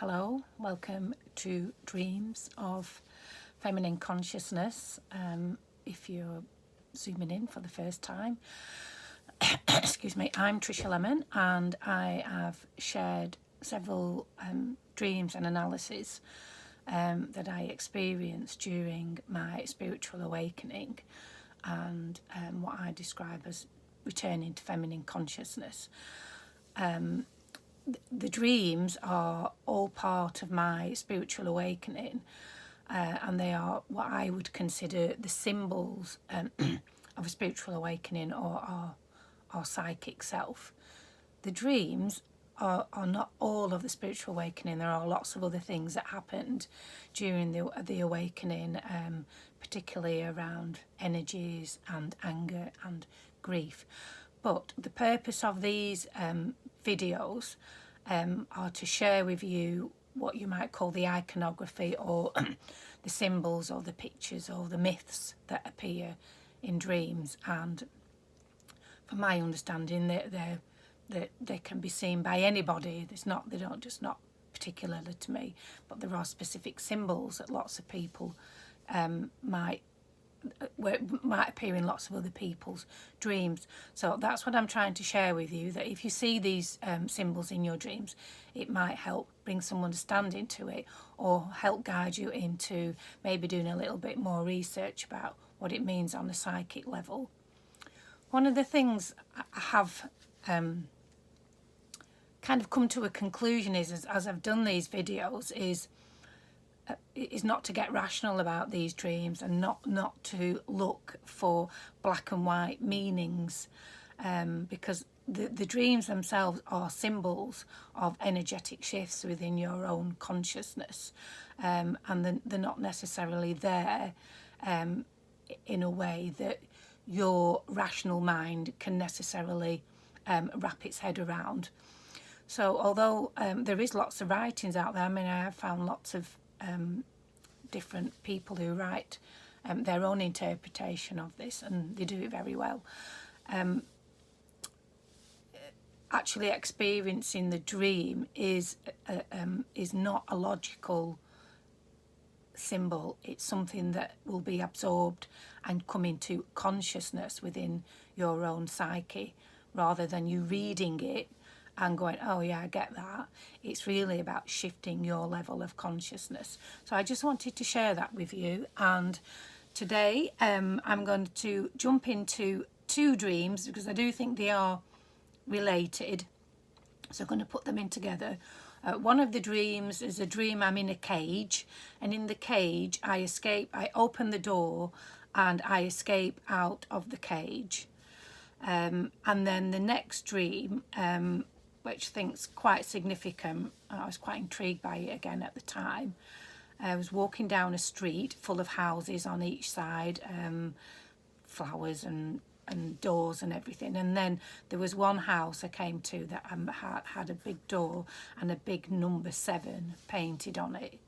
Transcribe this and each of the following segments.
Hello, welcome to Dreams of Feminine Consciousness. If you're zooming in for the first time, excuse me, I'm Tricia Lemon and I have shared several dreams and analyses that I experienced during my spiritual awakening and what I describe as returning to feminine consciousness. The dreams are all part of my spiritual awakening, and they are what I would consider the symbols of a spiritual awakening or our psychic self. The dreams are not all of the spiritual awakening. There are lots of other things that happened during the awakening, particularly around energies and anger and grief. But the purpose of these videos are to share with you what you might call the iconography or the symbols or the pictures or the myths that appear in dreams. And from my understanding, they can be seen by anybody. They don't just not particularly to me, but there are specific symbols that lots of people might appear in lots of other people's dreams. So that's what I'm trying to share with you, that if you see these symbols in your dreams, it might help bring some understanding to it or help guide you into maybe doing a little bit more research about what it means on a psychic level. One of the things I have kind of come to a conclusion is, as I've done these videos, is not to get rational about these dreams and not to look for black and white meanings, because the dreams themselves are symbols of energetic shifts within your own consciousness, and they're not necessarily there in a way that your rational mind can necessarily wrap its head around. So although there is lots of writings out there, I mean, I have found lots of different people who write their own interpretation of this, and they do it very well. Actually experiencing the dream is not a logical symbol. It's something that will be absorbed and come into consciousness within your own psyche, rather than you reading it and going, oh yeah, I get that. It's really about shifting your level of consciousness. So I just wanted to share that with you. And today I'm going to jump into two dreams because I do think they are related. So I'm going to put them in together. One of the dreams is a dream I'm in a cage, and in the cage I open the door and I escape out of the cage. And then the next dream, which I think's quite significant, I was quite intrigued by it again at the time. I was walking down a street full of houses on each side, flowers and doors and everything, and then there was one house I came to that had a big door and a big number 7 painted on it.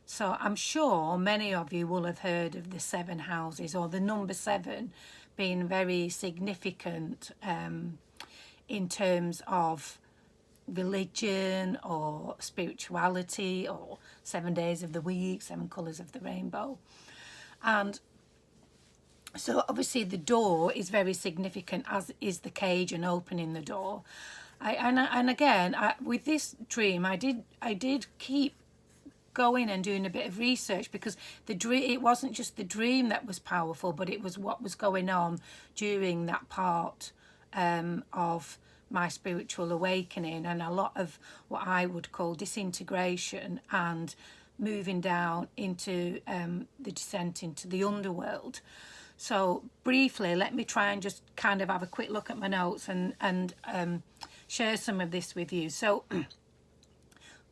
So I'm sure many of you will have heard of the 7 houses, or the number 7 being very significant in terms of religion or spirituality, or 7 days of the week, 7 colours of the rainbow. And so obviously the door is very significant, as is the cage and opening the door. With this dream, I did keep going and doing a bit of research, because it wasn't just the dream that was powerful, but it was what was going on during that part of my spiritual awakening, and a lot of what I would call disintegration and moving down into the descent into the underworld. So briefly, let me try and just kind of have a quick look at my notes and share some of this with you. So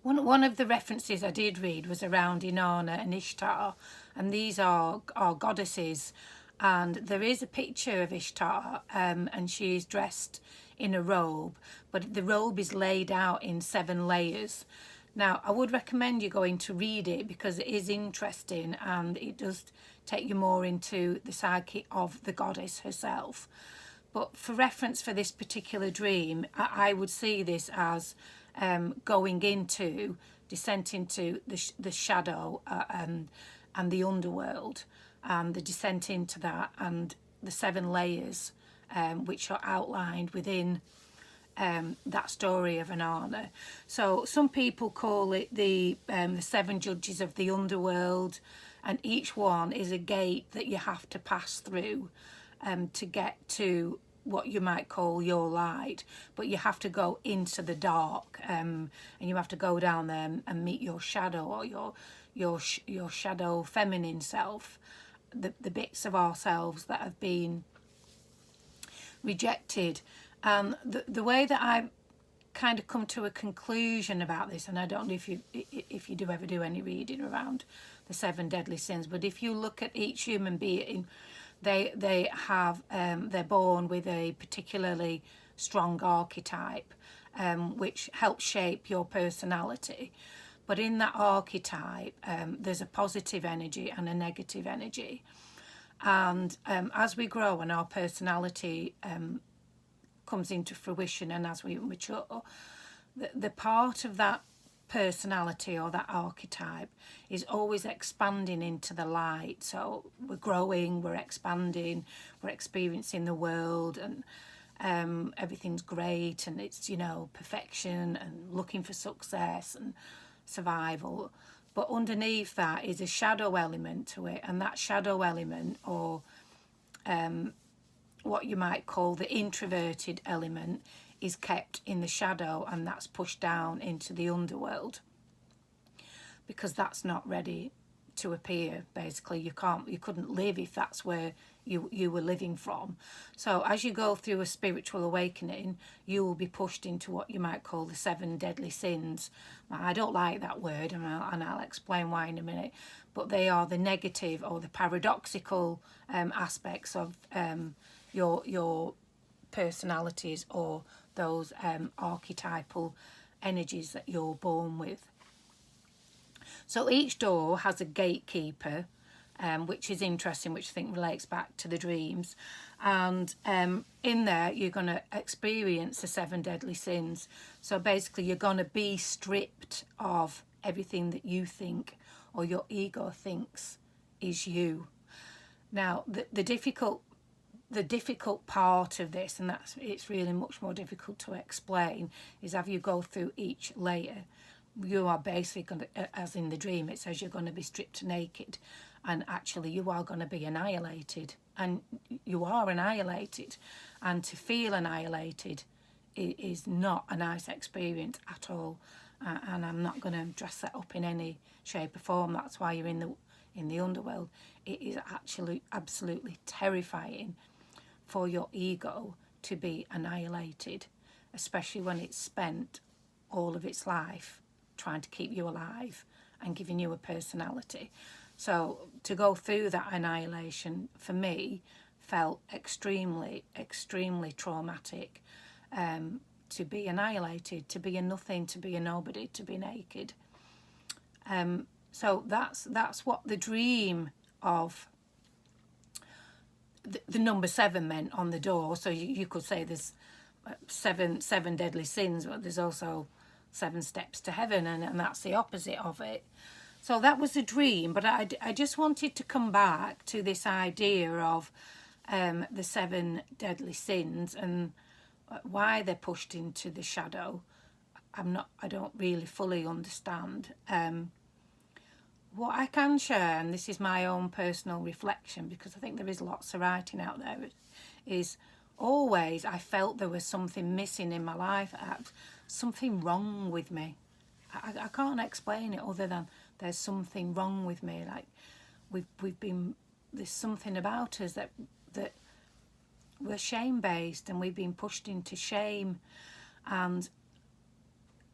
one of the references I did read was around Inanna and Ishtar, and these are goddesses, and there is a picture of Ishtar, and she is dressed in a robe, but the robe is laid out in 7 layers. Now, I would recommend you going to read it, because it is interesting and it does take you more into the psyche of the goddess herself. But for reference for this particular dream, I would see this as going into descent into the shadow and the underworld, and the descent into that, and the 7 layers which are outlined within that story of Inanna. So some people call it the 7 judges of the underworld, and each one is a gate that you have to pass through to get to what you might call your light, but you have to go into the dark, and you have to go down there and meet your shadow, or your shadow feminine self, the bits of ourselves that have been rejected. And the way that I kind of come to a conclusion about this, and I don't know if you do ever do any reading around the 7 deadly sins, but if you look at each human being, they have they're born with a particularly strong archetype, which helps shape your personality. But in that archetype, there's a positive energy and a negative energy. And as we grow and our personality comes into fruition, and as we mature, the part of that personality or that archetype is always expanding into the light. So we're growing, we're expanding, we're experiencing the world, and everything's great, and it's, you know, perfection and looking for success and survival. But underneath that is a shadow element to it, and that shadow element, or what you might call the introverted element, is kept in the shadow, and that's pushed down into the underworld because that's not ready to appear. Basically, you couldn't live if that's where you were living from. So as you go through a spiritual awakening, you will be pushed into what you might call the 7 deadly sins. I don't like that word, and I'll explain why in a minute, but they are the negative or the paradoxical aspects of your personalities, or those archetypal energies that you're born with. So each door has a gatekeeper, which is interesting, which I think relates back to the dreams. And in there, you're going to experience the 7 deadly sins. So basically, you're going to be stripped of everything that you think or your ego thinks is you. Now, the difficult part of this, and it's really much more difficult to explain, is as you go through each layer, you are basically going to, as in the dream, it says you're going to be stripped naked, and actually you are going to be annihilated, and you are annihilated, and to feel annihilated is not a nice experience at all, and I'm not going to dress that up in any shape or form. That's why you're in the underworld. It is actually absolutely terrifying for your ego to be annihilated, especially when it's spent all of its life trying to keep you alive and giving you a personality. So to go through that annihilation, for me, felt extremely, extremely traumatic. To be annihilated, to be a nothing, to be a nobody, to be naked. So that's what the dream of the number 7 meant on the door. So you could say there's seven deadly sins, but there's also 7 steps to heaven, and that's the opposite of it. So that was a dream, but I just wanted to come back to this idea of the 7 deadly sins and why they're pushed into the shadow. I don't really fully understand. What I can share, and this is my own personal reflection, because I think there is lots of writing out there, is always I felt there was something missing in my life, something wrong with me. I can't explain it other than there's something wrong with me. Like there's something about us that we're shame-based, and we've been pushed into shame, and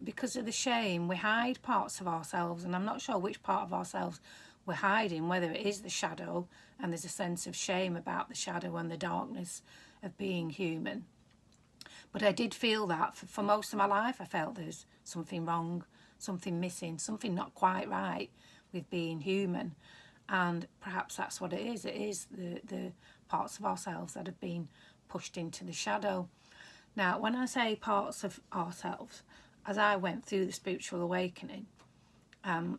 because of the shame, we hide parts of ourselves, and I'm not sure which part of ourselves we're hiding, whether it is the shadow, and there's a sense of shame about the shadow and the darkness of being human. But I did feel that for most of my life. I felt there's something wrong, something missing, something not quite right with being human, and perhaps that's what it is. It is the parts of ourselves that have been pushed into the shadow. Now, when I say parts of ourselves, as I went through the spiritual awakening,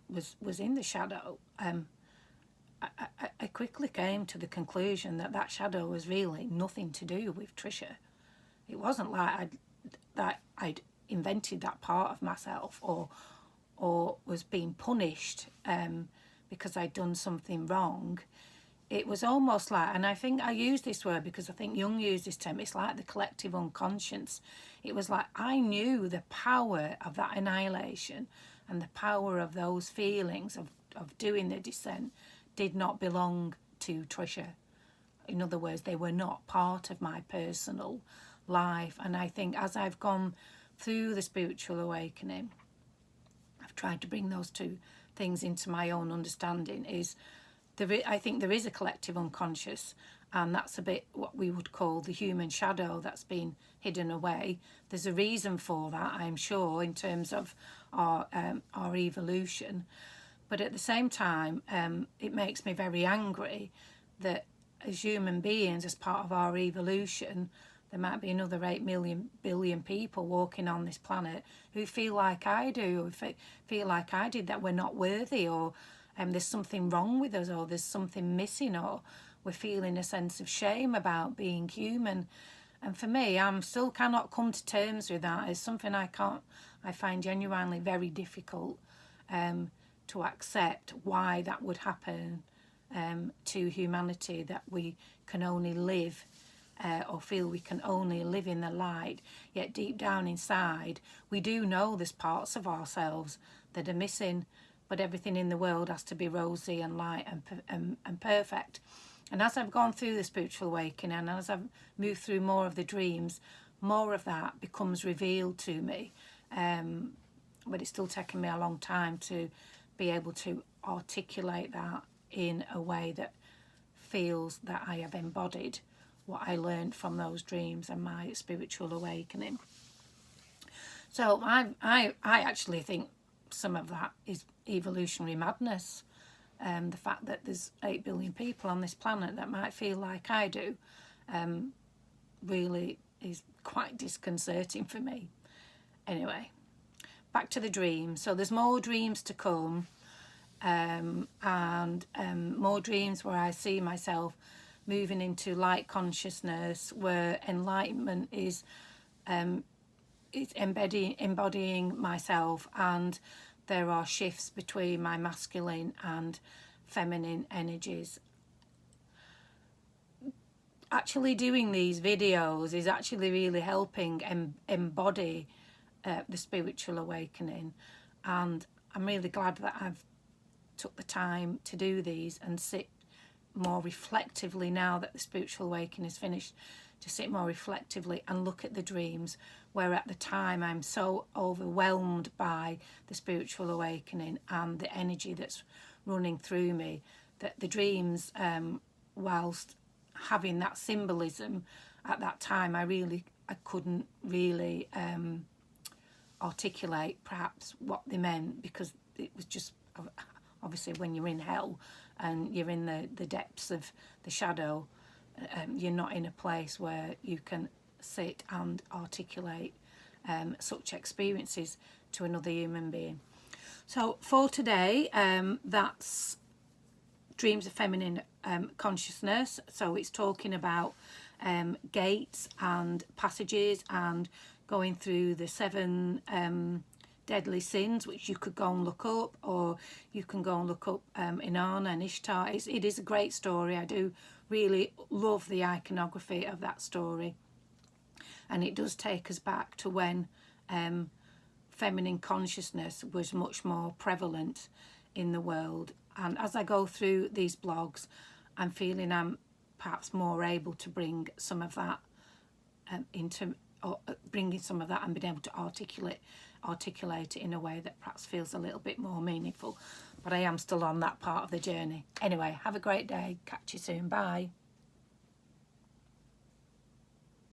was in the shadow, I quickly came to the conclusion that that shadow was really nothing to do with Trisha. It wasn't like I'd invented that part of myself, or was being punished because I'd done something wrong. It was almost like, and I think I use this word because I think Jung used this term, it's like the collective unconscious. It was like I knew the power of that annihilation and the power of those feelings of doing the descent did not belong to Trisha. In other words, they were not part of my personal life. And I think as I've gone through the spiritual awakening, I've tried to bring those two things into my own understanding. I think there is a collective unconscious, and that's a bit what we would call the human shadow that's been hidden away. There's a reason for that, I'm sure, in terms of our evolution. But at the same time, it makes me very angry that as human beings, as part of our evolution, there might be another 8 billion people walking on this planet who feel like I do, or feel like I did, that we're not worthy, or there's something wrong with us, or there's something missing, or we're feeling a sense of shame about being human. And for me, I still cannot come to terms with that. It's something I find genuinely very difficult to accept, why that would happen to humanity, that we can only live or feel we can only live in the light, yet deep down inside we do know there's parts of ourselves that are missing, but everything in the world has to be rosy and light and perfect. And as I've gone through the spiritual awakening, and as I've moved through more of the dreams, more of that becomes revealed to me, but it's still taken me a long time to be able to articulate that in a way that feels that I have embodied what I learned from those dreams and my spiritual awakening. So I actually think some of that is evolutionary madness. The fact that there's 8 billion people on this planet that might feel like I do really is quite disconcerting for me. Anyway, back to the dreams. So there's more dreams to come, and more dreams where I see myself moving into light consciousness, where enlightenment is embodying myself, and there are shifts between my masculine and feminine energies. Actually doing these videos is actually really helping embody the spiritual awakening, and I'm really glad that I've took the time to do these and sit more reflectively now that the spiritual awakening is finished, to sit more reflectively and look at the dreams, where at the time I'm so overwhelmed by the spiritual awakening and the energy that's running through me, that the dreams, whilst having that symbolism at that time, I couldn't really articulate perhaps what they meant, because it was just, obviously when you're in hell and you're in the depths of the shadow, you're not in a place where you can sit and articulate such experiences to another human being. So for today, that's Dreams of Feminine Consciousness. So it's talking about gates and passages and going through the 7 deadly sins, which you could go and look up, or you can go and look up Inanna and Ishtar. It is a great story. I do really love the iconography of that story, and it does take us back to when feminine consciousness was much more prevalent in the world. And as I go through these blogs, I'm feeling I'm perhaps more able to bring some of that bringing some of that and being able to articulate it in a way that perhaps feels a little bit more meaningful. But I am still on that part of the journey. Anyway, have a great day. Catch you soon. Bye.